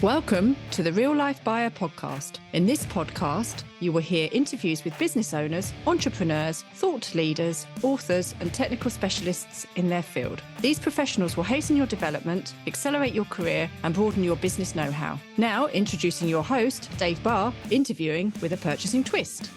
Welcome to the Real Life Buyer podcast. In this podcast, you will hear interviews with business owners, entrepreneurs, thought leaders, authors, and technical specialists in their field. These professionals will hasten your development, accelerate your career, and broaden your business know-how. Now, introducing your host, Dave Barr, interviewing with a purchasing twist.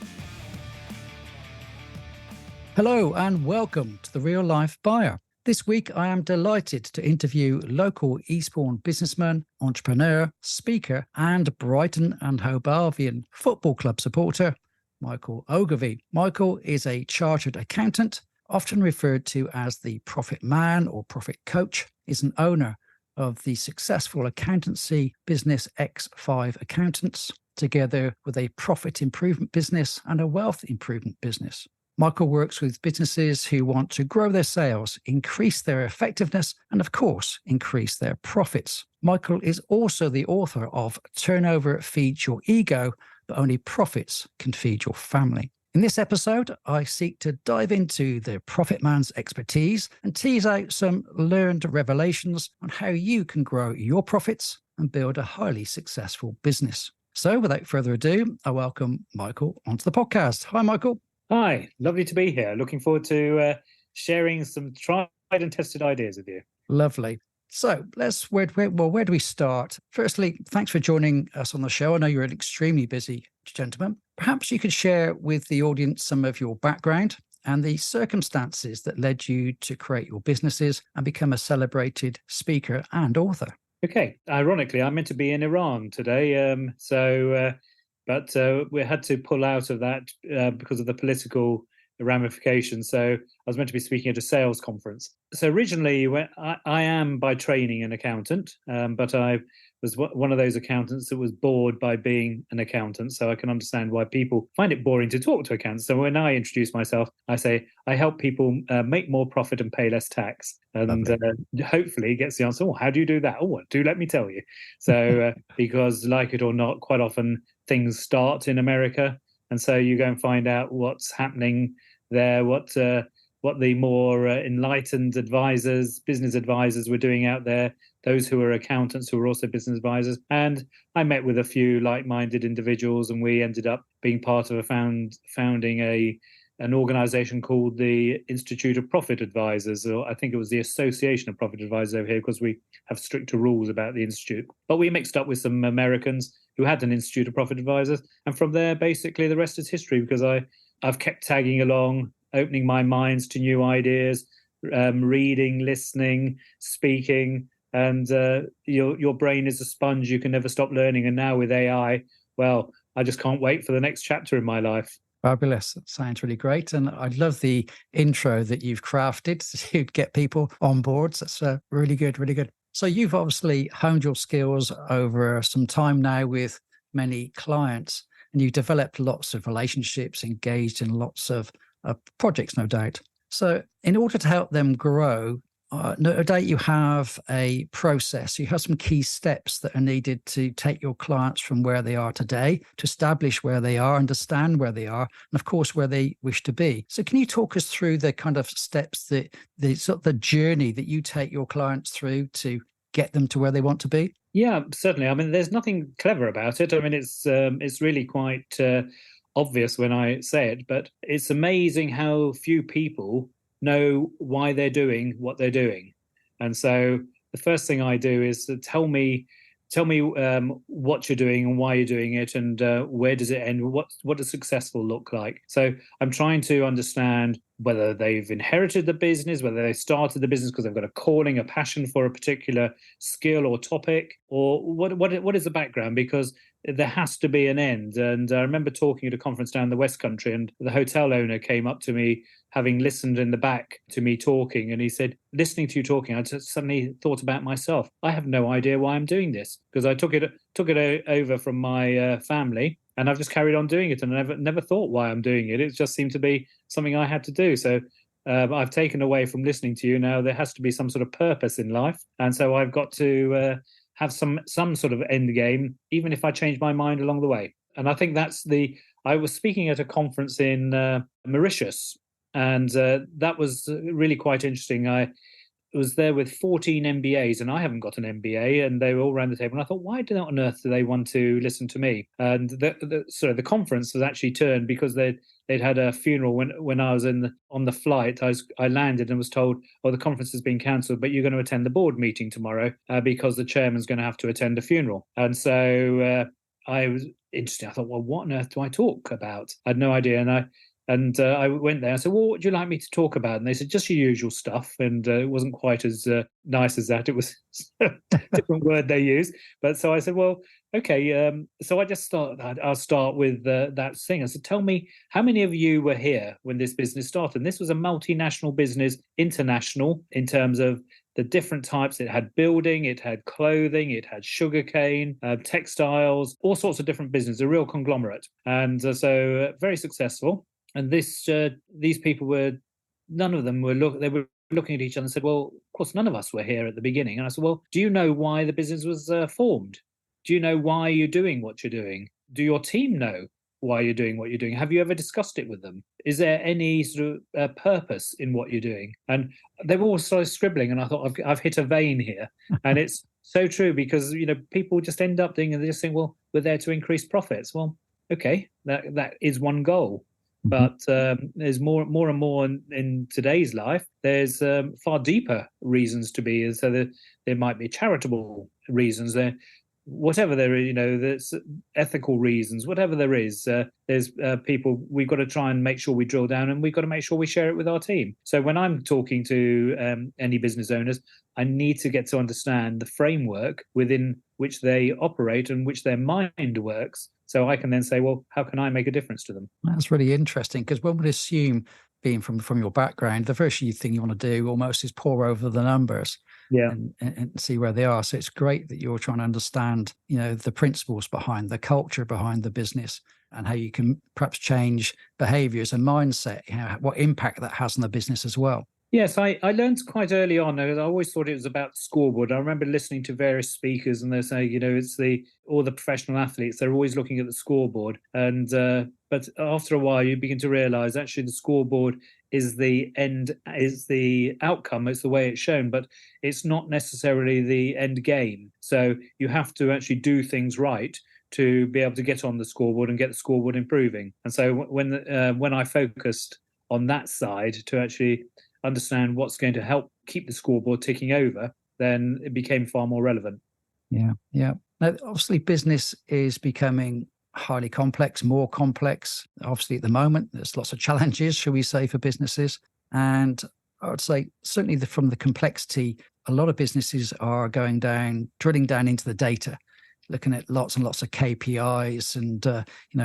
Hello and welcome to the Real Life Buyer. This week, I am delighted to interview local Eastbourne businessman, entrepreneur, speaker, and Brighton Hove Albion football club supporter, Michael Ogilvie. Michael is a chartered accountant, often referred to as the profit man or profit coach, is an owner of the successful accountancy business X5 Accountants, together with a profit improvement business and a wealth improvement business. Michael works with businesses who want to grow their sales, increase their effectiveness, and of course, increase their profits. Michael is also the author of Turnover Feeds Your Ego, but Only Profits Can Feed Your Family. In this episode, I seek to dive into the profit man's expertise and tease out some learned revelations on how you can grow your profits and build a highly successful business. So without further ado, I welcome Michael onto the podcast. Hi, Michael. Hi, lovely to be here. Looking forward to sharing some tried and tested ideas with you. Lovely. So where do we start? Firstly, thanks for joining us on the show. I know you're an extremely busy gentleman. Perhaps you could share with the audience some of your background and the circumstances that led you to create your businesses and become a celebrated speaker and author. Okay. Ironically, I'm meant to be in Iran today. But we had to pull out of that because of the political ramifications. So I was meant to be speaking at a sales conference. So originally, I am by training an accountant, but I was one of those accountants that was bored by being an accountant. So I can understand why people find it boring to talk to accountants. So when I introduce myself, I say I help people make more profit and pay less tax. And hopefully gets the answer, how do you do that? Oh, do let me tell you. So because like it or not, quite often things start in America. And so you go and find out what's happening there, what the more enlightened advisors, business advisors were doing out there, those who are accountants who were also business advisors. And I met with a few like-minded individuals, and we ended up being part of founding an organization called the Institute of Profit Advisors, or I think it was the Association of Profit Advisors over here, because we have stricter rules about the Institute. But we mixed up with some Americans who had an Institute of Profit Advisors. And from there, basically, the rest is history, because I've kept tagging along, opening my minds to new ideas, reading, listening, speaking. And your brain is a sponge. You can never stop learning. And now with AI, well, I just can't wait for the next chapter in my life. Fabulous. That sounds really great. And I love the intro that you've crafted to get people on board. So that's really good, really good. So you've obviously honed your skills over some time now with many clients, and you've developed lots of relationships, engaged in lots of projects, no doubt. So in order to help them grow, no doubt you have a process. You have some key steps that are needed to take your clients from where they are today, to establish where they are, understand where they are, and of course, where they wish to be. So can you talk us through the kind of steps, the sort of the journey that you take your clients through to get them to where they want to be? Yeah, certainly. I mean, there's nothing clever about it. I mean, it's really quite obvious when I say it, but it's amazing how few people know why they're doing what they're doing. And so the first thing I do is to tell me what you're doing and why you're doing it, and where does it end? What does successful look like? So I'm trying to understand whether they've inherited the business, whether they started the business because they've got a calling, a passion for a particular skill or topic, or what is the background? Because there has to be an end. And I remember talking at a conference down the West Country, and the hotel owner came up to me, having listened in the back to me talking, and he said, listening to you talking, I just suddenly thought about myself. I have no idea why I'm doing this, because I took it over from my family, and I've just carried on doing it, and I never thought why I'm doing it. It just seemed to be something I had to do. So I've taken away from listening to you. Now there has to be some sort of purpose in life, and so I've got to have some sort of end game, even if I change my mind along the way. And I think I was speaking at a conference in Mauritius, and that was really quite interesting. was there with 14 MBAs, and I haven't got an MBA, and they were all around the table. And I thought, why on earth do they want to listen to me? And the conference was actually turned because they'd had a funeral when I was on the flight. I landed and was told, oh, the conference has been cancelled, but you're going to attend the board meeting tomorrow because the chairman's going to have to attend a funeral. And so I was interested. I thought, well, what on earth do I talk about? I had no idea. And I went there. I said, well, what would you like me to talk about? And they said, just your usual stuff. And it wasn't quite as nice as that. It was a different word they used. But so I said, well, okay. So I just started. I'll start with that thing. I said, tell me, how many of you were here when this business started? And this was a multinational business, international in terms of the different types. It had building, it had clothing, it had sugarcane, textiles, all sorts of different businesses, a real conglomerate. And so very successful. And these people none of them were looking at each other and said, well, of course, none of us were here at the beginning. And I said, well, do you know why the business was formed? Do you know why you're doing what you're doing? Do your team know why you're doing what you're doing? Have you ever discussed it with them? Is there any sort of purpose in what you're doing? And they were all started scribbling, and I thought, I've hit a vein here. And it's so true, because people just end up doing, and they just think, well, we're there to increase profits. Well, okay, that is one goal. But there's more and more in today's life. There's far deeper reasons to be. So there might be charitable reasons there, whatever there is. There's ethical reasons, whatever there is. There's people. We've got to try and make sure we drill down, and we've got to make sure we share it with our team. So when I'm talking to any business owners, I need to get to understand the framework within which they operate and which their mind works. So I can then say, well, how can I make a difference to them? That's really interesting, because one would assume, being from your background, the first thing you want to do almost is pore over the numbers, and see where they are. So it's great that you're trying to understand, the principles behind the culture behind the business, and how you can perhaps change behaviors and mindset, what impact that has on the business as well. Yes, I learned quite early on. I always thought it was about the scoreboard. I remember listening to various speakers, and they say, it's all the professional athletes. They're always looking at the scoreboard, and but after a while, you begin to realise actually the scoreboard is the outcome. It's the way it's shown, but it's not necessarily the end game. So you have to actually do things right to be able to get on the scoreboard and get the scoreboard improving. And so when I focused on that side to actually understand what's going to help keep the scoreboard ticking over, then it became far more relevant. Yeah. Now, obviously, business is becoming highly complex, more complex. Obviously, at the moment, there's lots of challenges, shall we say, for businesses. And I would say, certainly from the complexity, a lot of businesses are drilling down into the data, looking at lots and lots of KPIs and,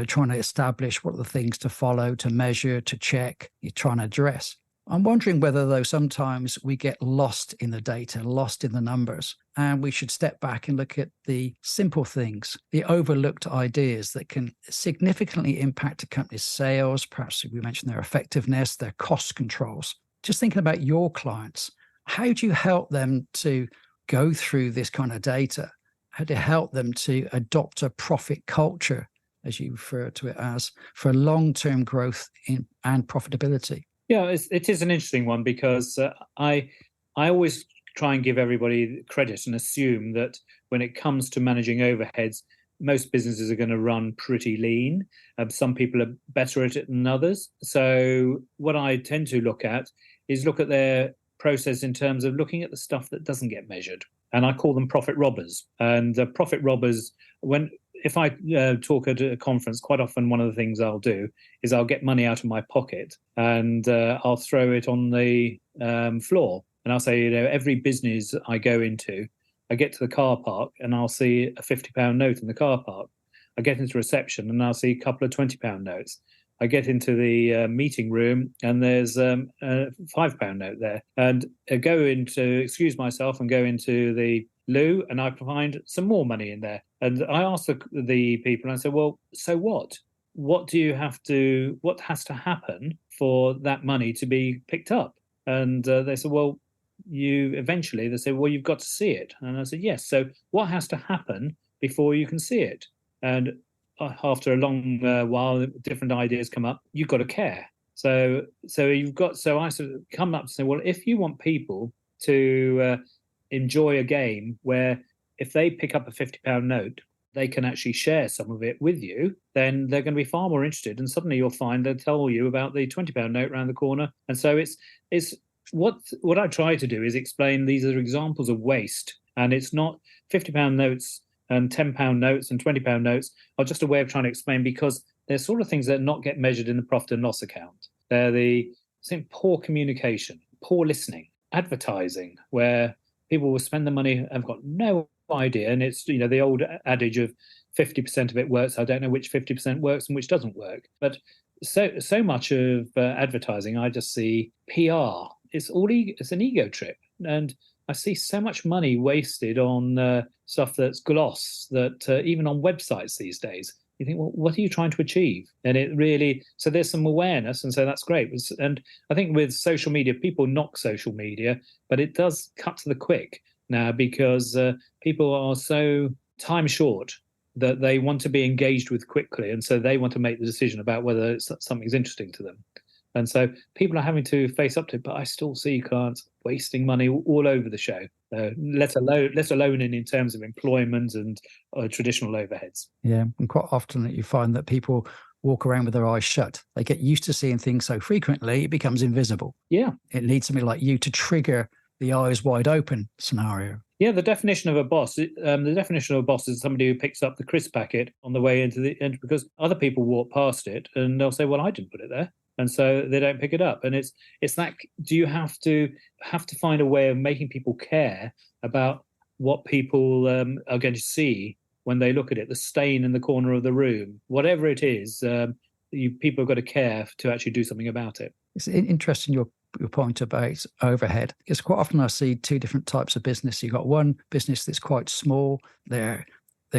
trying to establish what are the things to follow, to measure, to check, you're trying to address. I'm wondering whether, though, sometimes we get lost in the data, lost in the numbers, and we should step back and look at the simple things, the overlooked ideas that can significantly impact a company's sales. Perhaps we mentioned their effectiveness, their cost controls. Just thinking about your clients, how do you help them to go through this kind of data? How do you help them to adopt a profit culture, as you refer to it as, for long-term growth and profitability? Yeah, it is an interesting one, because I always try and give everybody credit and assume that when it comes to managing overheads, most businesses are going to run pretty lean. Some people are better at it than others. So what I tend to look at their process in terms of looking at the stuff that doesn't get measured. And I call them profit robbers. And profit robbers, if I talk at a conference, quite often one of the things I'll do is I'll get money out of my pocket and I'll throw it on the floor. And I'll say, every business I go into, I get to the car park and I'll see a £50 note in the car park. I get into reception and I'll see a couple of £20 notes. I get into the meeting room and there's a £5 note there. And I excuse myself and go into the loo, and I find some more money in there. And I ask the people, and I say, well, so what? What has to happen for that money to be picked up? And they said, well, they say, well, you've got to see it. And I said, yes. So what has to happen before you can see it? And after a long while, different ideas come up. You've got to care. So I sort of come up and say, well, if you want people to enjoy a game where if they pick up a £50 note, they can actually share some of it with you, then they're going to be far more interested. And suddenly you'll find they'll tell you about the £20 note around the corner. And so it's what I try to do is explain these are examples of waste. And it's not £50 notes and £10 notes and £20 notes are just a way of trying to explain, because they're sort of things that not get measured in the profit and loss account. They're poor communication, poor listening, advertising, where people will spend the money and have got no idea. And it's, the old adage of 50% of it works. I don't know which 50% works and which doesn't work. But so much of advertising, I just see PR. It's an ego trip. And I see so much money wasted on stuff that's gloss, that even on websites these days, you think, well, what are you trying to achieve? And it really, so there's some awareness, and so that's great. And I think with social media, people knock social media, but it does cut to the quick now, because people are so time short that they want to be engaged with quickly, and so they want to make the decision about whether something's interesting to them. And so people are having to face up to it, but I still see clients wasting money all over the show, let alone in terms of employment and traditional overheads. Yeah, and quite often you find that people walk around with their eyes shut. They get used to seeing things so frequently, it becomes invisible. Yeah. It needs somebody like you to trigger the eyes wide open scenario. Yeah, the definition of a boss is somebody who picks up the crisp packet on the way into the end, because other people walk past it and they'll say, well, I didn't put it there. And so they don't pick it up. And it's that, do you have to find a way of making people care about what people are going to see when they look at it, the stain in the corner of the room, whatever it is, people have got to care to actually do something about it. It's interesting your point about overhead, because quite often I see two different types of business. You've got one business that's quite small. They're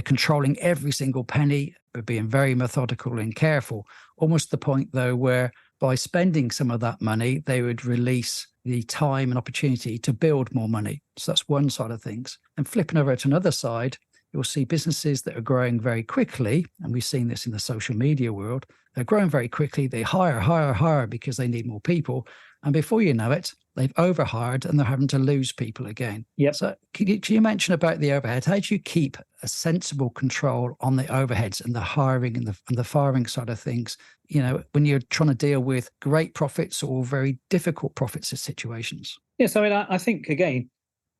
controlling every single penny, but being very methodical and careful, almost to the point, though, where by spending some of that money, they would release the time and opportunity to build more money. So that's one side of things. And flipping over to another side, you'll see businesses that are growing very quickly, and we've seen this in the social media world. They're growing very quickly. They hire because they need more people. And before you know it, they've overhired and they're having to lose people again. Yep. So can you mention about the overhead? How do you keep a sensible control on the overheads and the hiring and the firing side of things, when you're trying to deal with great profits or very difficult profits situations? Yes, I think, again,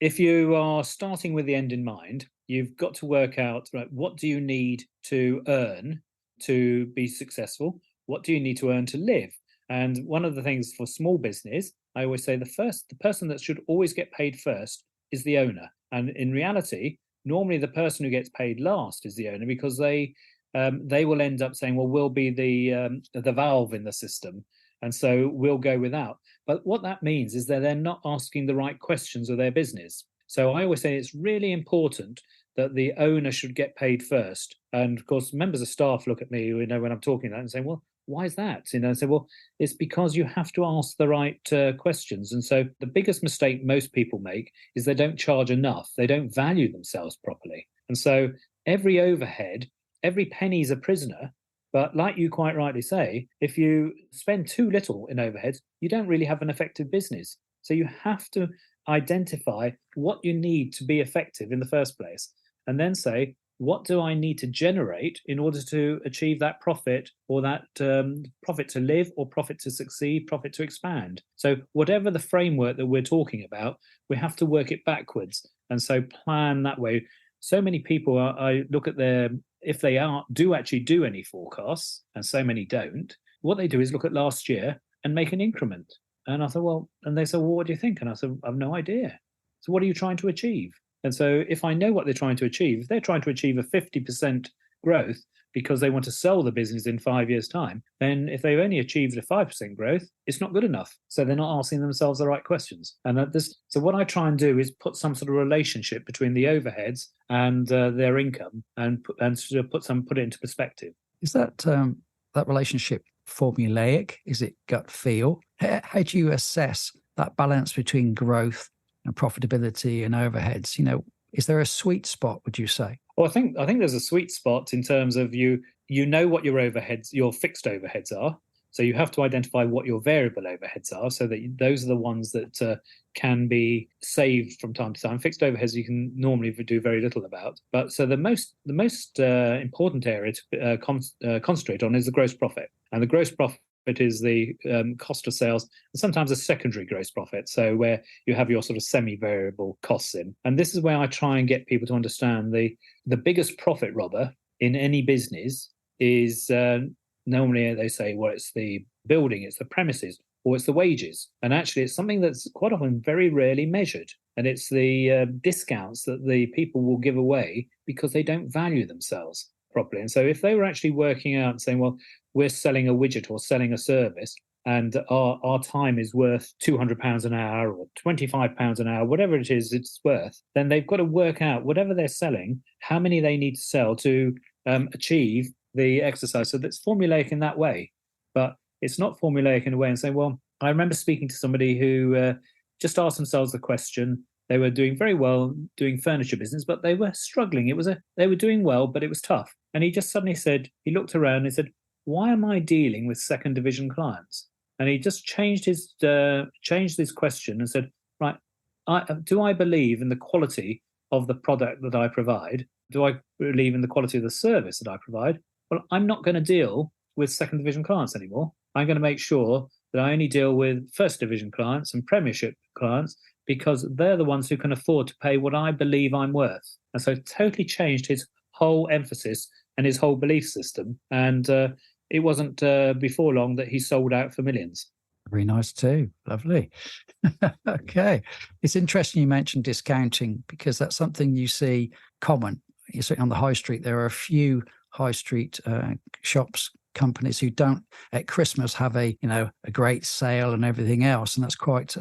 if you are starting with the end in mind, you've got to work out, right, what do you need to earn to be successful? What do you need to earn to live? And one of the things for small business, I always say the person that should always get paid first is the owner. And in reality, normally the person who gets paid last is the owner, because they will end up saying, well, we'll be the valve in the system, and so we'll go without. But what that means is that they're not asking the right questions of their business. So I always say it's really important that the owner should get paid first. And of course, members of staff look at me, when I'm talking that, and say, well, why is that? And say, well, it's because you have to ask the right questions. And so the biggest mistake most people make is they don't charge enough. They don't value themselves properly. And so every overhead, every penny is a prisoner. But like you quite rightly say, if you spend too little in overheads, you don't really have an effective business. So you have to identify what you need to be effective in the first place, and then say, what do I need to generate in order to achieve that profit, or that profit to live, or profit to succeed, profit to expand? So whatever the framework that we're talking about, we have to work it backwards. And so plan that way. So many people, I look at if they do actually do any forecasts, and so many don't, what they do is look at last year and make an increment. And I thought, and they said, well, what do you think? And I said, I have no idea. So what are you trying to achieve? And so if I know what they're trying to achieve, if they're trying to achieve a 50% growth because they want to sell the business in 5 years' time, then if they've only achieved a 5% growth, it's not good enough. So they're not asking themselves the right questions. And so what I try and do is put some sort of relationship between the overheads and their income, and put it into perspective. Is that relationship formulaic? Is it gut feel? How do you assess that balance between growth and profitability and overheads? Is there a sweet spot, would you say? Well, I think there's a sweet spot in terms of you know what your fixed overheads are, So you have to identify what your variable overheads are, so that those are the ones that can be saved from time to time. Fixed overheads you can normally do very little about. But so the most important area to concentrate on is the gross profit, and the gross profit is the cost of sales, and sometimes a secondary gross profit, so where you have your sort of semi-variable costs in. And this is where I try and get people to understand the biggest profit robber in any business is normally they say, well, it's the building, it's the premises, or it's the wages. And actually, it's something that's quite often very rarely measured. And it's the discounts that the people will give away because they don't value themselves properly. And so if they were actually working out and saying, well, we're selling a widget or selling a service, and our time is worth £200 an hour or £25 an hour, whatever it is it's worth, then they've got to work out whatever they're selling, how many they need to sell to achieve the exercise. So that's formulaic in that way. But it's not formulaic in a way and saying, well, I remember speaking to somebody who just asked themselves the question. They were doing very well doing furniture business, but they were struggling. They were doing well, but it was tough. And he just suddenly said, he looked around and said, why am I dealing with second division clients? And he just changed his question and said, right, do I believe in the quality of the product that I provide? Do I believe in the quality of the service that I provide? Well, I'm not going to deal with second division clients anymore. I'm going to make sure that I only deal with first division clients and premiership clients, because they're the ones who can afford to pay what I believe I'm worth. And so totally changed his whole emphasis and his whole belief system. And it wasn't before long that he sold out for millions. Very nice too. Lovely. Okay. It's interesting you mentioned discounting, because that's something you see common. You see on the high street, there are a few high street shops, companies who don't at Christmas have a great sale and everything else, and that's quite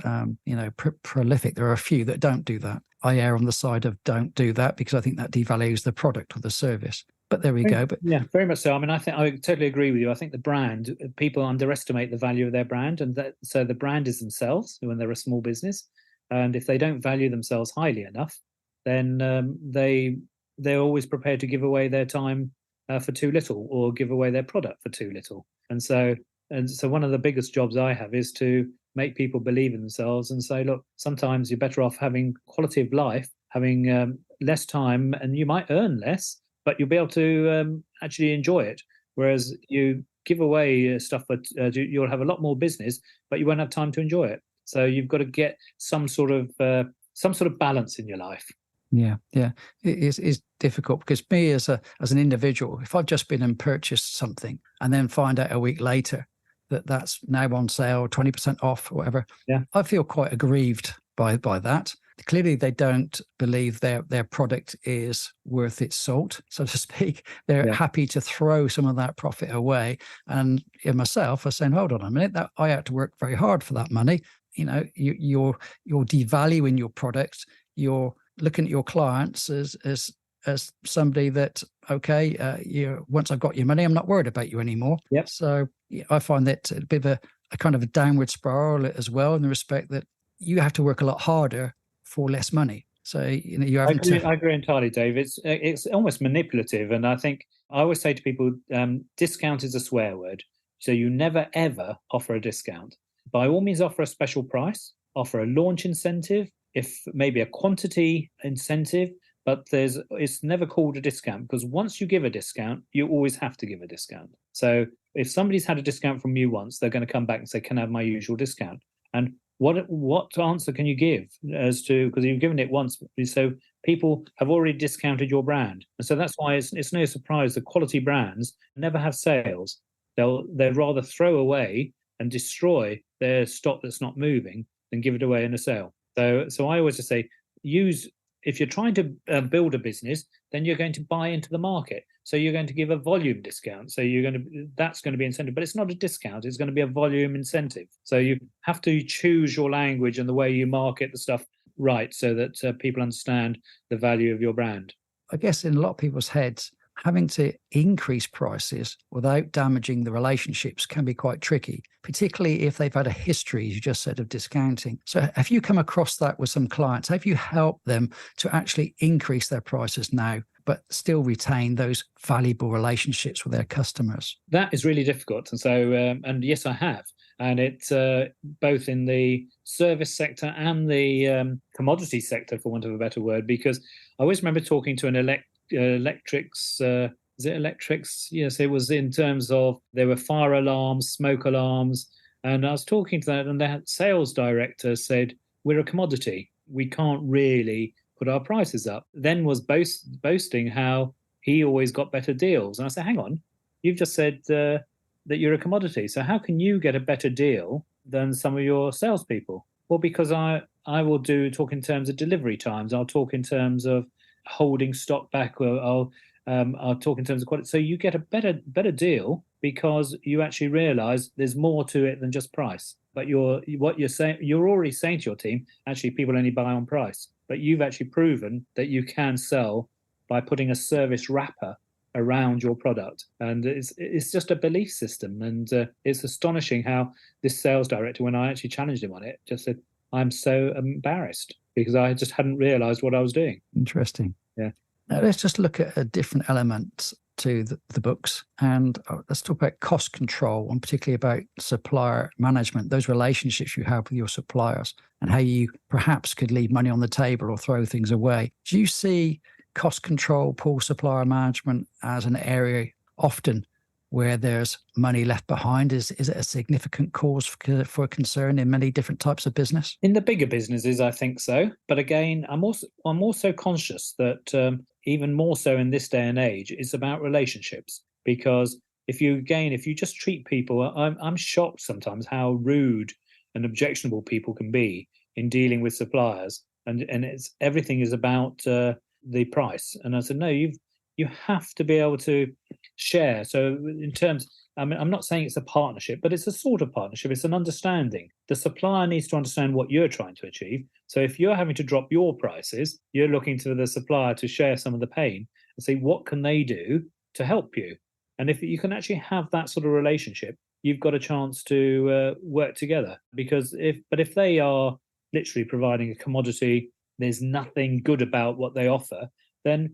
prolific. There are a few that don't do that. I err on the side of don't do that, because I think that devalues the product or the service. But there we go. But yeah, very much so. I mean, I totally agree with you. I think the brand, people underestimate the value of their brand, and so the brand is themselves when they're a small business, and if they don't value themselves highly enough, then they're always prepared to give away their time for too little, or give away their product for too little. And so one of the biggest jobs I have is to make people believe in themselves and say, look, sometimes you're better off having quality of life, having less time, and you might earn less, but you'll be able to actually enjoy it. Whereas you give away stuff, but you'll have a lot more business, but you won't have time to enjoy it. So you've got to get some sort of balance in your life. Yeah. It is difficult, because me as an individual, if I've just been and purchased something and then find out a week later that that's now on sale, 20% off or whatever, I feel quite aggrieved by that. Clearly, they don't believe their product is worth its salt, so to speak. They're happy to throw some of that profit away. And myself, I saying, hold on a minute, that I had to work very hard for that money. You're devaluing your product. You're looking at your clients as somebody that, once I've got your money, I'm not worried about you anymore. Yep. So I find that a bit of a kind of a downward spiral as well, in the respect that you have to work a lot harder for less money. So you have I agree entirely, Dave. It's almost manipulative, and I think I always say to people, discount is a swear word. So you never ever offer a discount. By all means, offer a special price, offer a launch incentive, if maybe a quantity incentive, but it's never called a discount, because once you give a discount, you always have to give a discount. So if somebody's had a discount from you once, they're going to come back and say, can I have my usual discount? And what answer can you give as to, because you've given it once, so people have already discounted your brand. And so that's why it's no surprise that quality brands never have sales. They'd rather throw away and destroy their stock that's not moving than give it away in a sale. So I always just say, if you're trying to build a business, then you're going to buy into the market. So you're going to give a volume discount. So that's going to be incentive, but it's not a discount. It's going to be a volume incentive. So you have to choose your language and the way you market the stuff right, so that people understand the value of your brand. I guess in a lot of people's heads, having to increase prices without damaging the relationships can be quite tricky, particularly if they've had a history, as you just said, of discounting. So have you come across that with some clients? Have you helped them to actually increase their prices now but still retain those valuable relationships with their customers? That is really difficult. And so, and yes, I have. And it's both in the service sector and the commodity sector, for want of a better word, because I always remember talking to an electrics, is it electrics? Yes, it was in terms of there were fire alarms, smoke alarms. And I was talking to that, and the sales director said, we're a commodity. We can't really put our prices up. Then was boasting how he always got better deals. And I said, hang on, you've just said that you're a commodity. So how can you get a better deal than some of your salespeople? Well, because I will talk in terms of delivery times. I'll talk in terms of holding stock back. Or I'll talk in terms of quality. So you get a better deal because you actually realise there's more to it than just price. But you're already saying to your team, actually, people only buy on price. But you've actually proven that you can sell by putting a service wrapper around your product. And it's just a belief system. And it's astonishing how this sales director, when I actually challenged him on it, just said, I'm so embarrassed because I just hadn't realised what I was doing. Interesting. Yeah. Now let's just look at a different element to the books, and let's talk about cost control, and particularly about supplier management, those relationships you have with your suppliers and how you perhaps could leave money on the table or throw things away. Do you see cost control, poor supplier management as an area often where there's money left behind? Is it a significant cause for concern in many different types of business? In the bigger businesses, I think so. But again, I'm also conscious that even more so in this day and age, it's about relationships. Because if you just treat people, I'm shocked sometimes how rude and objectionable people can be in dealing with suppliers, and it's everything is about the price. And I said, no, you have to be able to share. So in terms, I mean, I'm not saying it's a partnership, but it's a sort of partnership. It's an understanding. The supplier needs to understand what you're trying to achieve. So if you're having to drop your prices, you're looking to the supplier to share some of the pain and see what can they do to help you. And if you can actually have that sort of relationship, you've got a chance to work together. Because if they are literally providing a commodity, there's nothing good about what they offer, then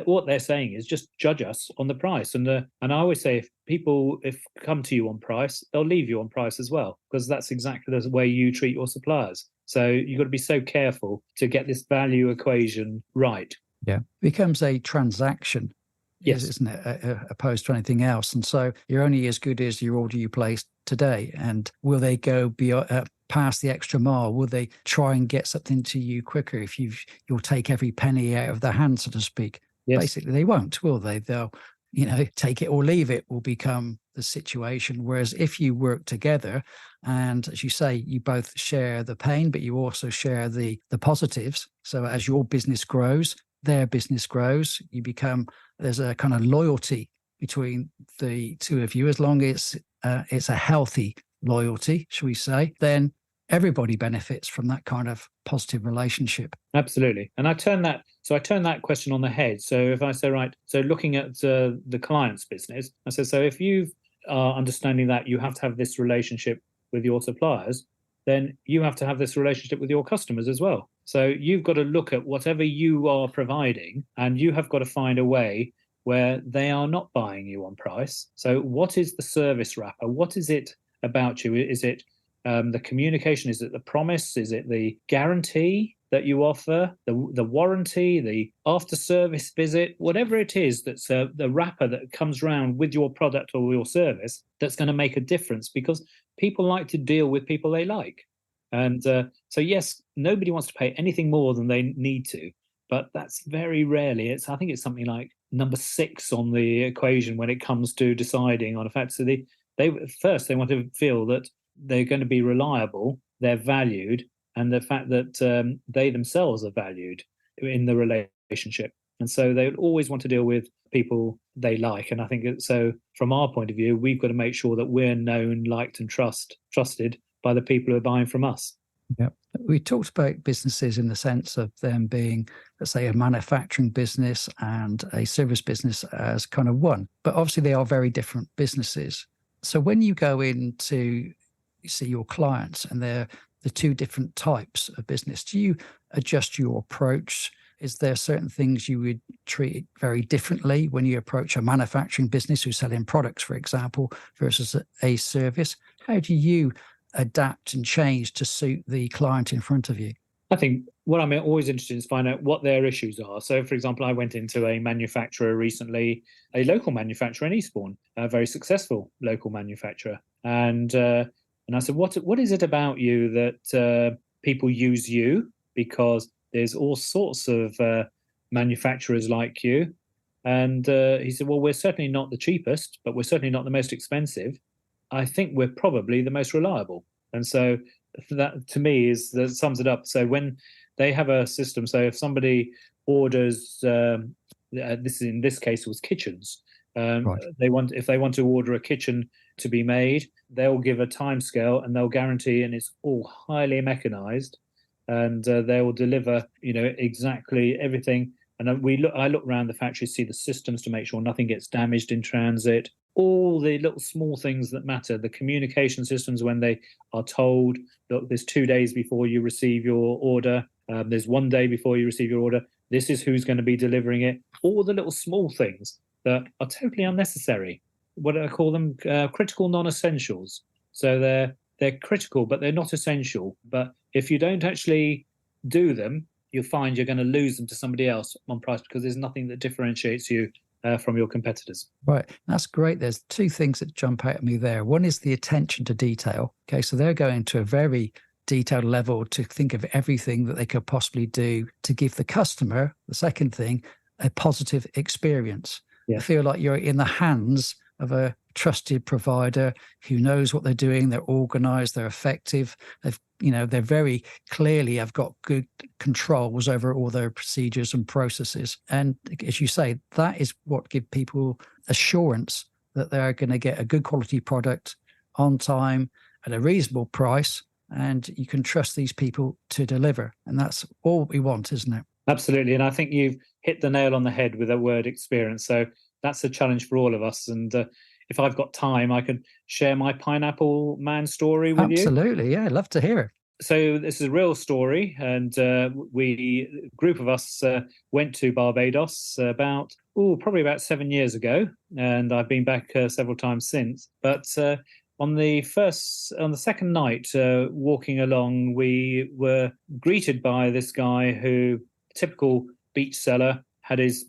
what they're saying is just judge us on the price. And I always say, if people come to you on price, they'll leave you on price as well, because that's exactly the way you treat your suppliers. So you've got to be so careful to get this value equation right. Yeah, it becomes a transaction. Yes, isn't it, opposed to anything else? And so you're only as good as your order you placed today. And will they go past the extra mile? Will they try and get something to you quicker if you'll take every penny out of their hand, so to speak? yes. Basically, they won't, will they? They'll, take it or leave it will become the situation. Whereas if you work together and, as you say, you both share the pain, but you also share the positives. So as your business grows, their business grows, there's a kind of loyalty between the two of you. As long as it's a healthy loyalty, shall we say, then everybody benefits from that kind of positive relationship. Absolutely. And I turn that question on the head. So if I say, right, so looking at the client's business, I say, so if you are understanding that you have to have this relationship with your suppliers, then you have to have this relationship with your customers as well. So you've got to look at whatever you are providing, and you have got to find a way where they are not buying you on price. So what is the service wrapper? What is it about you? Is it the communication? Is it the promise? Is it the guarantee that you offer? The warranty, the after-service visit, whatever it is that's the wrapper that comes around with your product or your service that's going to make a difference, because people like to deal with people they like. And so, yes, nobody wants to pay anything more than they need to, but that's very rarely. I think it's something like number 6 on the equation when it comes to deciding on a fact. So they want to feel that they're going to be reliable, they're valued, and the fact that they themselves are valued in the relationship. And so they always want to deal with people they like. And I think so from our point of view, we've got to make sure that we're known, liked, and trusted by the people who are buying from us. Yeah. We talked about businesses in the sense of them being, let's say, a manufacturing business and a service business as kind of one. But obviously they are very different businesses. So when you go in to see your clients and they're the two different types of business, do you adjust your approach Is there certain things you would treat very differently when you approach a manufacturing business who's selling products, for example, versus a service? How do you adapt and change to suit the client in front of you? I think what I'm always interested in is find out what their issues are. So, for example, I went into a manufacturer recently, a local manufacturer in Eastbourne, a very successful local manufacturer, and I said, what is it about you that people use you? Because there's all sorts of manufacturers like you. And he said, well, we're certainly not the cheapest, but we're certainly not the most expensive. I think we're probably the most reliable. And so that to me that sums it up. So when they have a system, so if somebody orders, in this case it was kitchens. Right. If they want to order a kitchen to be made, they'll give a timescale and they'll guarantee, and it's all highly mechanized, and they will deliver, exactly everything. And I look around the factory, see the systems to make sure nothing gets damaged in transit. All the little small things that matter, the communication systems when they are told, look, there's 2 days before you receive your order, there's 1 day before you receive your order, this is who's going to be delivering it. All the little small things that are totally unnecessary. What do I call them? Critical non-essentials. So they're critical, but they're not essential. But if you don't actually do them, you'll find you're going to lose them to somebody else on price, because there's nothing that differentiates you from your competitors. Right. That's great. There's two things that jump out at me there. One is the attention to detail. Okay. So they're going to a very detailed level to think of everything that they could possibly do to give the customer, the second thing, a positive experience. Yeah. I feel like you're in the hands of a trusted provider who knows what they're doing. They're organized, they're effective. They're very clearly have got good controls over all their procedures and processes. And as you say, that is what gives people assurance that they're going to get a good quality product on time at a reasonable price, and you can trust these people to deliver. And that's all we want, isn't it? Absolutely. And I think you've hit the nail on the head with that word experience. So that's a challenge for all of us. And if I've got time, I could share my pineapple man story with you. Absolutely. Yeah, I'd love to hear it. So this is a real story. And a group of us went to Barbados probably about 7 years ago. And I've been back several times since. But on the second night, walking along, we were greeted by this guy who, typical beach seller, had his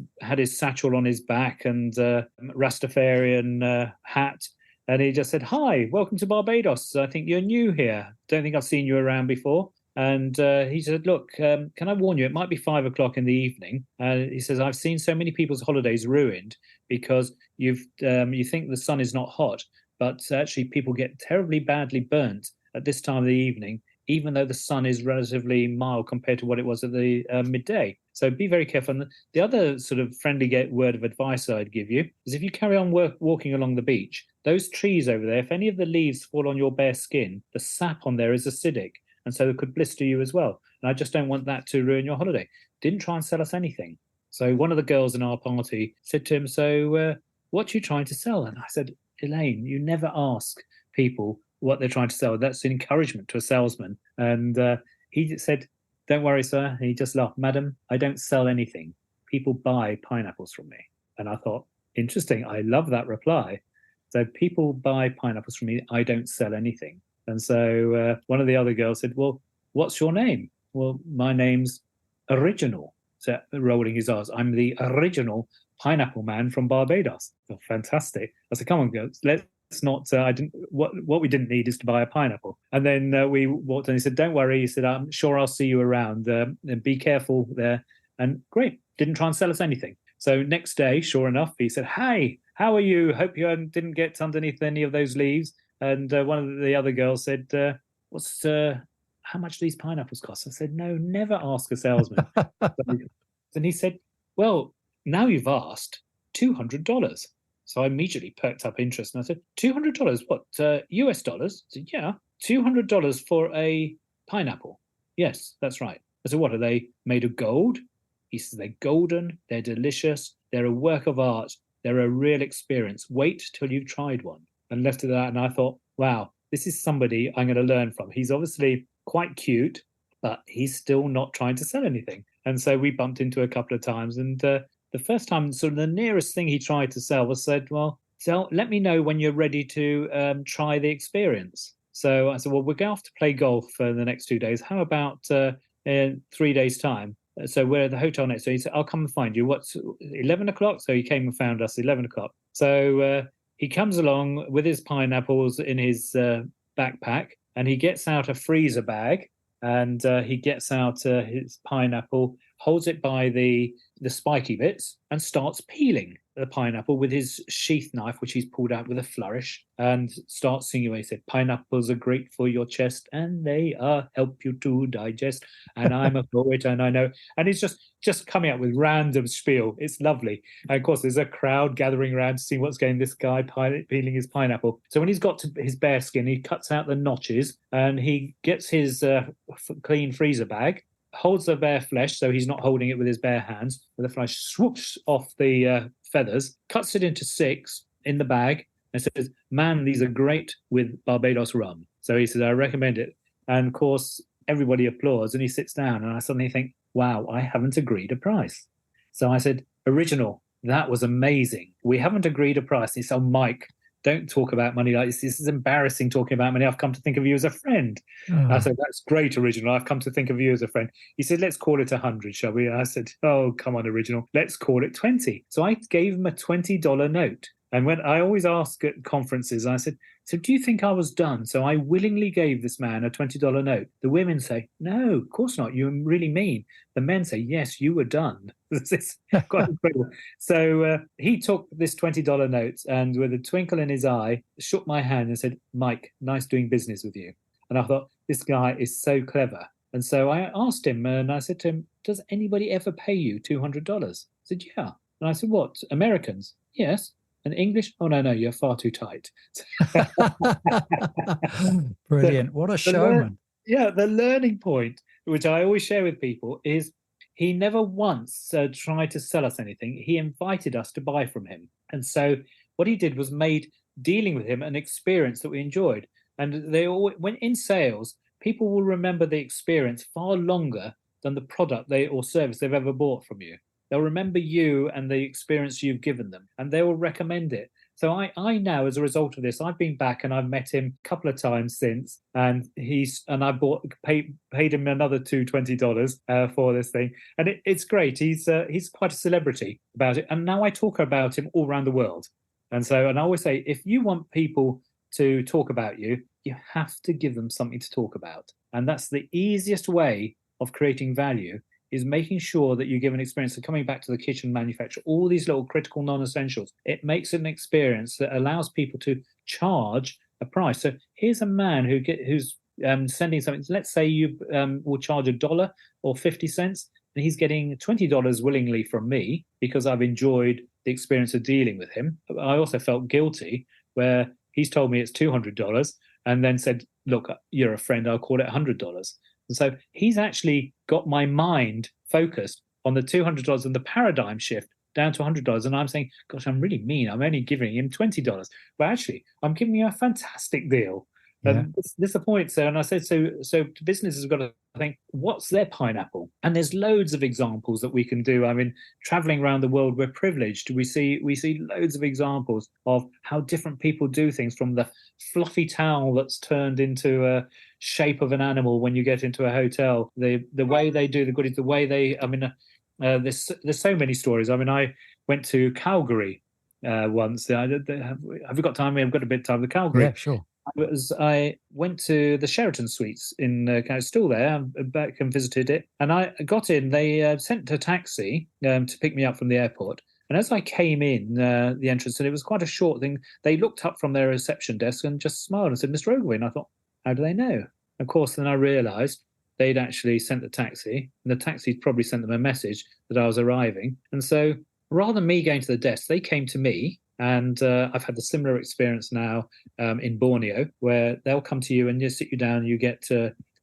satchel on his back and Rastafarian hat. And he just said, "Hi, welcome to Barbados. I think you're new here. Don't think I've seen you around before." And he said, "Look, can I warn you, it might be 5 o'clock in the evening." He says, "I've seen so many people's holidays ruined because you think the sun is not hot, but actually people get terribly badly burnt at this time of the evening, even though the sun is relatively mild compared to what it was at the midday. So be very careful." And the other sort of friendly word of advice I'd give you is, if you carry on walking along the beach, those trees over there, if any of the leaves fall on your bare skin, the sap on there is acidic, and so it could blister you as well. And I just don't want that to ruin your holiday. Didn't try and sell us anything. So one of the girls in our party said to him, "So what are you trying to sell?" And I said, "Elaine, you never ask people what they're trying to sell. That's an encouragement to a salesman." And he said, "Don't worry, sir." And he just laughed. "Madam, I don't sell anything. People buy pineapples from me." And I thought, interesting. I love that reply. So people buy pineapples from me. I don't sell anything. And so one of the other girls said, "Well, what's your name?" "Well, my name's Original." So rolling his R's, "I'm the original pineapple man from Barbados." Oh, fantastic. I said, "Come on, girls, let's not, what we didn't need is to buy a pineapple." And then we walked in. He said, "Don't worry." He said, "I'm sure I'll see you around. And be careful there." And great, didn't try and sell us anything. So next day, sure enough, he said, "Hey, how are you? Hope you didn't get underneath any of those leaves." And one of the other girls said, "How much do these pineapples cost?" I said, "No, never ask a salesman." And he said, "Well, now you've asked, $200. So I immediately perked up interest and I said, $200? What, US dollars? I said, "Yeah, $200 for a pineapple." "Yes, that's right." I said, "What, are they made of gold?" He says, "They're golden, they're delicious, they're a work of art, they're a real experience. Wait till you've tried one." And left it at that. And I thought, wow, this is somebody I'm going to learn from. He's obviously quite cute, but he's still not trying to sell anything. And so we bumped into a couple of times. And the first time, sort of the nearest thing he tried to sell was said, well, so let me know when you're ready to try the experience. So I said, well, we're going to have to play golf for the next 2 days. How about in 3 days' time? So we're at the hotel next. So he said, I'll come and find you. What's 11 o'clock? So he came and found us 11 o'clock. So he comes along with his pineapples in his backpack, and he gets out a freezer bag, and he gets out his pineapple, holds it by the spiky bits, and starts peeling the pineapple with his sheath knife, which he's pulled out with a flourish, and starts singing away. He said, pineapples are great for your chest, and they help you to digest. And I'm a poet, and I know. And he's just coming up with random spiel. It's lovely. And of course, there's a crowd gathering around to see what's going. This guy peeling his pineapple. So when he's got to his bare skin, he cuts out the notches, and he gets his clean freezer bag, holds the bare flesh, so he's not holding it with his bare hands, with the flesh swoops off the feathers, cuts it into 6 in the bag, and says, man, these are great with Barbados rum. So he says, I recommend it. And of course, everybody applauds, and he sits down, and I suddenly think, wow, I haven't agreed a price. So I said, original, that was amazing. We haven't agreed a price. And he said, oh, Mike, don't talk about money like this. This is embarrassing talking about money. I've come to think of you as a friend. Oh. I said, that's great, original. I've come to think of you as a friend. He said, let's call it 100, shall we? I said, oh, come on, original. Let's call it 20. So I gave him a $20 note. And when I always ask at conferences, I said, so do you think I was done? So I willingly gave this man a $20 note. The women say, no, of course not. You're really mean. The men say, yes, you were done. It's quite incredible. So he took this $20 note and with a twinkle in his eye, shook my hand and said, Mike, nice doing business with you. And I thought, this guy is so clever. And so I asked him, and I said to him, does anybody ever pay you $200? He said, yeah. And I said, what, Americans? Yes. And English? Oh, no, you're far too tight. Brilliant. What a showman. The learning point, which I always share with people, is he never once tried to sell us anything. He invited us to buy from him. And so what he did was made dealing with him an experience that we enjoyed. And they all, when in sales, people will remember the experience far longer than the product or service they've ever bought from you. They'll remember you and the experience you've given them, and they will recommend it. So I now, as a result of this, I've been back and I've met him a couple of times since, and I paid him another $20 for this thing, and it's great. He's quite a celebrity about it, and now I talk about him all around the world. And I always say, if you want people to talk about you, you have to give them something to talk about, and that's the easiest way of creating value. Is making sure that you give an experience. So coming back to the kitchen manufacturer, all these little critical non-essentials, it makes an experience that allows people to charge a price. So here's a man who's sending something. Let's say you will charge $1 or 50 cents, and he's getting $20 willingly from me because I've enjoyed the experience of dealing with him. I also felt guilty where he's told me it's $200 and then said, look, you're a friend, I'll call it $100. And so he's actually got my mind focused on the $200 and the paradigm shift down to $100. And I'm saying, gosh, I'm really mean. I'm only giving him $20. But actually, I'm giving you a fantastic deal. And this is the point. So, and I said, so businesses have got to think, what's their pineapple? And there's loads of examples that we can do. I mean, traveling around the world, we're privileged. We see loads of examples of how different people do things, from the fluffy towel that's turned into a shape of an animal when you get into a hotel, the way they do the goodies, the way they, there's so many stories. I mean, I went to Calgary once. Have we got time? We've got a bit of time with Calgary. Yeah, sure. I went to the Sheraton Suites still there, back and visited it. And I got in, they sent a taxi to pick me up from the airport. And as I came in the entrance, and it was quite a short thing, they looked up from their reception desk and just smiled and said, Mr. Ogilvie. And I thought, how do they know? Of course, then I realised they'd actually sent the taxi, and the taxi'd probably sent them a message that I was arriving. And so rather than me going to the desk, they came to me. And I've had the similar experience now in Borneo, where they'll come to you and just sit you down. You get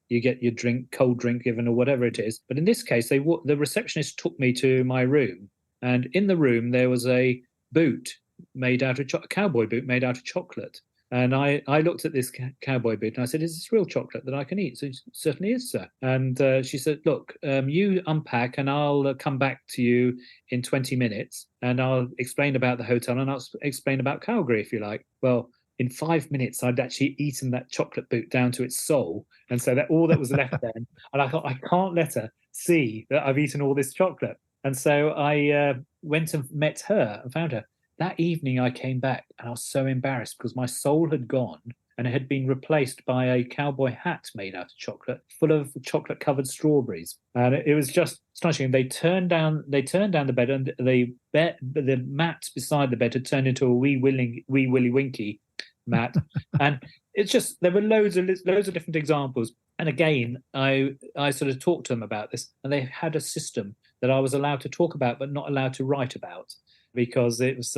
your drink, cold drink given, or whatever it is. But in this case, the receptionist took me to my room, and in the room there was a boot made out of a cowboy boot made out of chocolate. And I looked at this cowboy boot and I said, is this real chocolate that I can eat? So it certainly is, sir. And she said, look, you unpack and I'll come back to you in 20 minutes and I'll explain about the hotel and I'll explain about Calgary, if you like. Well, in 5 minutes, I'd actually eaten that chocolate boot down to its soul. And so that all that was left then. And I thought, I can't let her see that I've eaten all this chocolate. And so I went and met her and found her. That evening I came back and I was so embarrassed because my soul had gone and it had been replaced by a cowboy hat made out of chocolate, full of chocolate-covered strawberries. And it was just astonishing. They turned down the bed, and the mat beside the bed had turned into a wee Willy Winky mat. And it's just, there were loads of different examples. And again, I sort of talked to them about this, and they had a system that I was allowed to talk about but not allowed to write about, because it was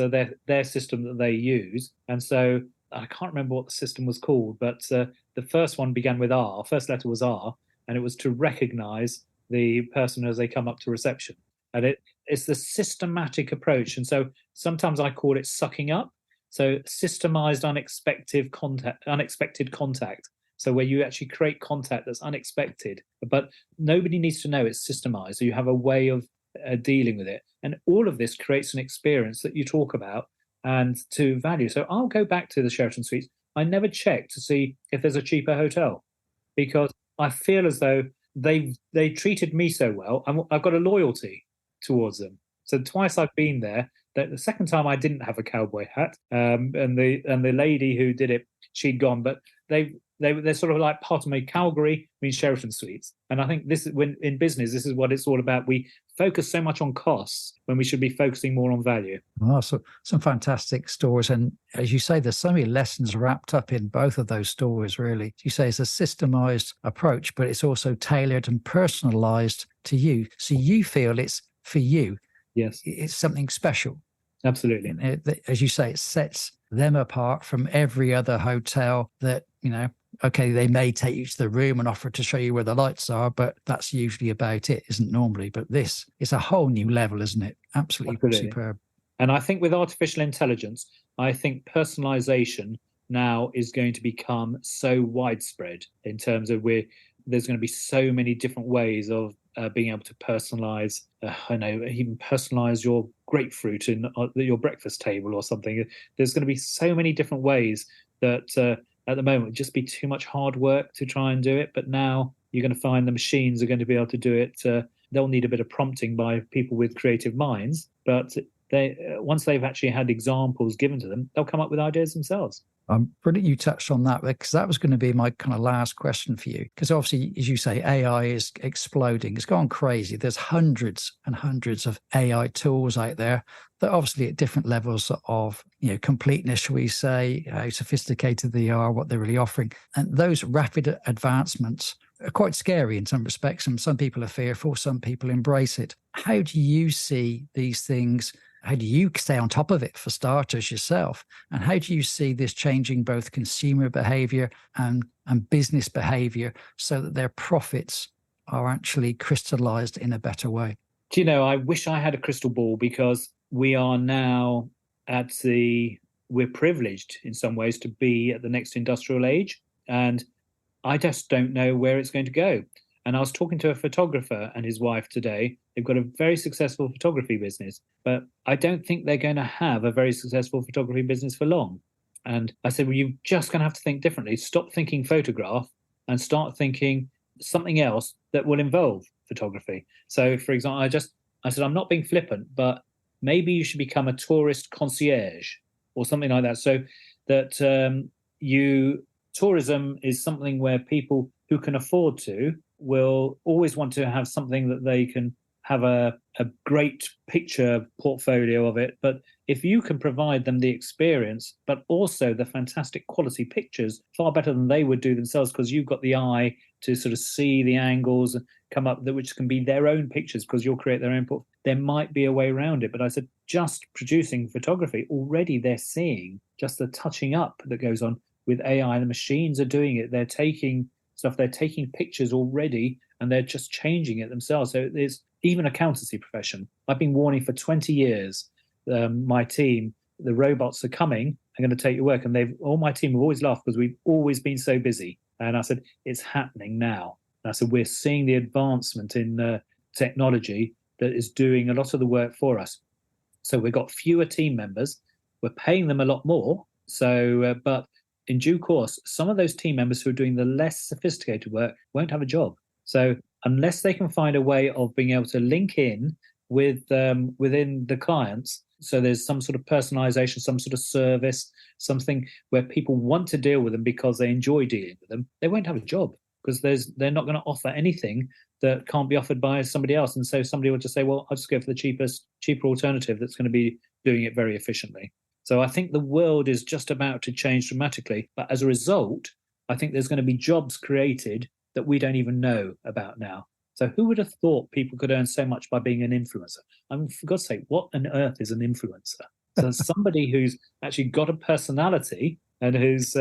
their system that they use. And so I can't remember what the system was called, but the first one began with R. First letter was R, and it was to recognize the person as they come up to reception. And it's the systematic approach. And so sometimes I call it sucking up. So systemized unexpected contact. So where you actually create contact that's unexpected, but nobody needs to know it's systemized. So you have a way of dealing with it. And all of this creates an experience that you talk about and to value. So I'll go back to the Sheraton Suites. I never check to see if there's a cheaper hotel, because I feel as though they treated me so well. I've got a loyalty towards them. So twice I've been there. The second time I didn't have a cowboy hat, and the lady who did it, she'd gone, but they're sort of like part of me. Calgary means Sheraton Suites, and I think this is when in business, this is what it's all about. We focus so much on costs when we should be focusing more on value. Oh, so some fantastic stories, and as you say, there's so many lessons wrapped up in both of those stories. Really, you say it's a systemized approach, but it's also tailored and personalized to you, so you feel it's for you. Yes, it's something special. Absolutely. And as you say, it sets them apart from every other hotel that, okay, they may take you to the room and offer to show you where the lights are, but that's usually about it, isn't normally. But this is a whole new level, isn't it? Absolutely superb. And I think with artificial intelligence, I think personalization now is going to become so widespread in terms of there's going to be so many different ways of being able to personalize, even personalize your grapefruit in your breakfast table or something. There's going to be so many different ways that at the moment it would just be too much hard work to try and do it. But now you're going to find the machines are going to be able to do it. They'll need a bit of prompting by people with creative minds, but once they've actually had examples given to them, they'll come up with ideas themselves. Brilliant you touched on that, because that was going to be my kind of last question for you. Because obviously, as you say, AI is exploding. It's gone crazy. There's hundreds and hundreds of AI tools out there that obviously at different levels of completeness, shall we say, how sophisticated they are, what they're really offering. And those rapid advancements are quite scary in some respects. And some people are fearful, some people embrace it. How do you see these things? How do you stay on top of it, for starters, yourself? And how do you see this changing both consumer behavior and business behavior so that their profits are actually crystallized in a better way? Do you know, I wish I had a crystal ball, because we are now we're privileged in some ways to be at the next industrial age. And I just don't know where it's going to go. And I was talking to a photographer and his wife today. They've got a very successful photography business, but I don't think they're going to have a very successful photography business for long. And I said, well, you're just going to have to think differently. Stop thinking photograph and start thinking something else that will involve photography. So, for example, I said, I'm not being flippant, but maybe you should become a tourist concierge or something like that. So that tourism is something where people who can afford to will always want to have something that they can have a great picture portfolio of it. But if you can provide them the experience, but also the fantastic quality pictures, far better than they would do themselves, because you've got the eye to sort of see the angles and come up, which can be their own pictures because you'll create their own there might be a way around it. But I said, just producing photography, already they're seeing just the touching up that goes on with AI. The machines are doing it. They're taking stuff, they're taking pictures already, and they're just changing it themselves. So there's even accountancy profession. I've been warning for 20 years, my team, the robots are coming I'm going to take your work. And all my team have always laughed because we've always been so busy. And I said, it's happening now. And I said, we're seeing the advancement in technology that is doing a lot of the work for us. So we've got fewer team members. We're paying them a lot more. So, but in due course, some of those team members who are doing the less sophisticated work won't have a job. So unless they can find a way of being able to link in with within the clients, so there's some sort of personalization, some sort of service, something where people want to deal with them because they enjoy dealing with them, they won't have a job because they're not going to offer anything that can't be offered by somebody else. And so somebody will just say, well, I'll just go for the cheaper alternative that's going to be doing it very efficiently. So I think the world is just about to change dramatically. But as a result, I think there's going to be jobs created that we don't even know about now. So who would have thought people could earn so much by being an influencer? I mean, for God's sake, what on earth is an influencer? So somebody who's actually got a personality and who's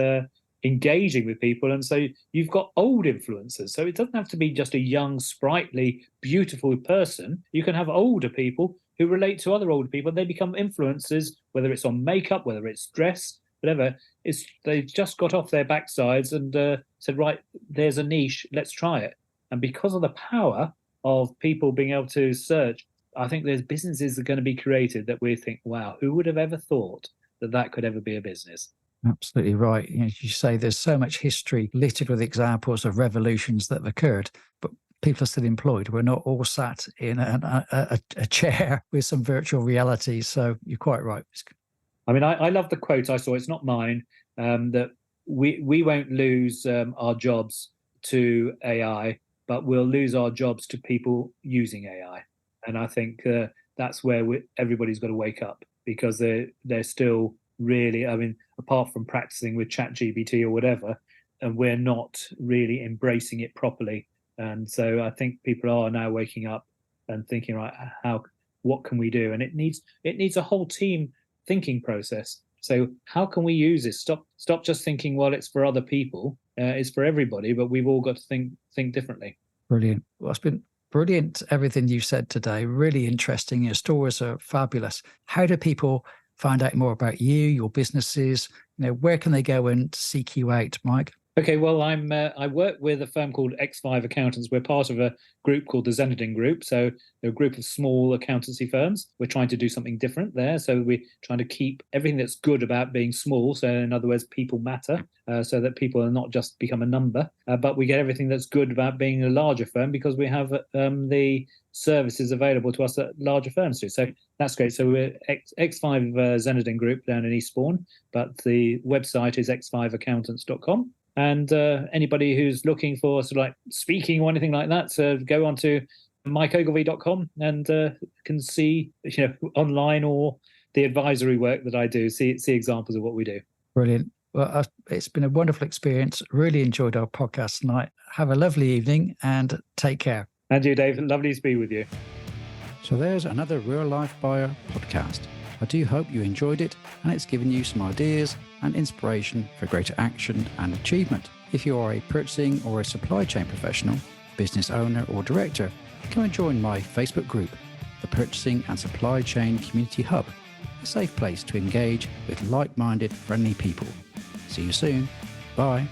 engaging with people. And so you've got old influencers. So it doesn't have to be just a young, sprightly, beautiful person. You can have older people who relate to other older people. They become influencers, whether it's on makeup, whether it's dress, whatever. They've just got off their backsides and said, right, there's a niche, let's try it. And because of the power of people being able to search, I think there's businesses that are going to be created that we think, wow, who would have ever thought that could ever be a business? Absolutely right. You say there's so much history littered with examples of revolutions that have occurred, but people are still employed. We're not all sat in a chair with some virtual reality. So you're quite right. I mean, I love the quote I saw. It's not mine, that we won't lose our jobs to AI, but we'll lose our jobs to people using AI. And I think that's where everybody's got to wake up, because they're still really, I mean, apart from practicing with ChatGPT or whatever, and we're not really embracing it properly. And so I think people are now waking up and thinking, right, what can we do? And it needs a whole team thinking process. So how can we use this? Stop just thinking, well, it's for other people. It's for everybody, but we've all got to think differently. Brilliant. Well, it's been brilliant, everything you've said today. Really interesting. Your stories are fabulous. How do people find out more about you, your businesses? Where can they go and seek you out, Mike? Okay, well, I work with a firm called X5 Accountants. We're part of a group called the Zenadin Group. So they're a group of small accountancy firms. We're trying to do something different there. So we're trying to keep everything that's good about being small. So in other words, people matter, so that people are not just become a number. But we get everything that's good about being a larger firm, because we have the services available to us that larger firms do. So that's great. So we're X5 Zenadin Group down in Eastbourne, but the website is x5accountants.com. And anybody who's looking for sort of like speaking or anything like that, so go on to mikeogilvie.com and can see online or the advisory work that I do, see examples of what we do. Brilliant. Well, it's been a wonderful experience. Really enjoyed our podcast tonight. Have a lovely evening and take care. And you, Dave. Lovely to be with you. So there's another Real Life Buyer podcast. I do hope you enjoyed it and it's given you some ideas and inspiration for greater action and achievement. If you are a purchasing or a supply chain professional, business owner or director, come and join my Facebook group, the Purchasing and Supply Chain Community Hub, a safe place to engage with like-minded, friendly people. See you soon. Bye.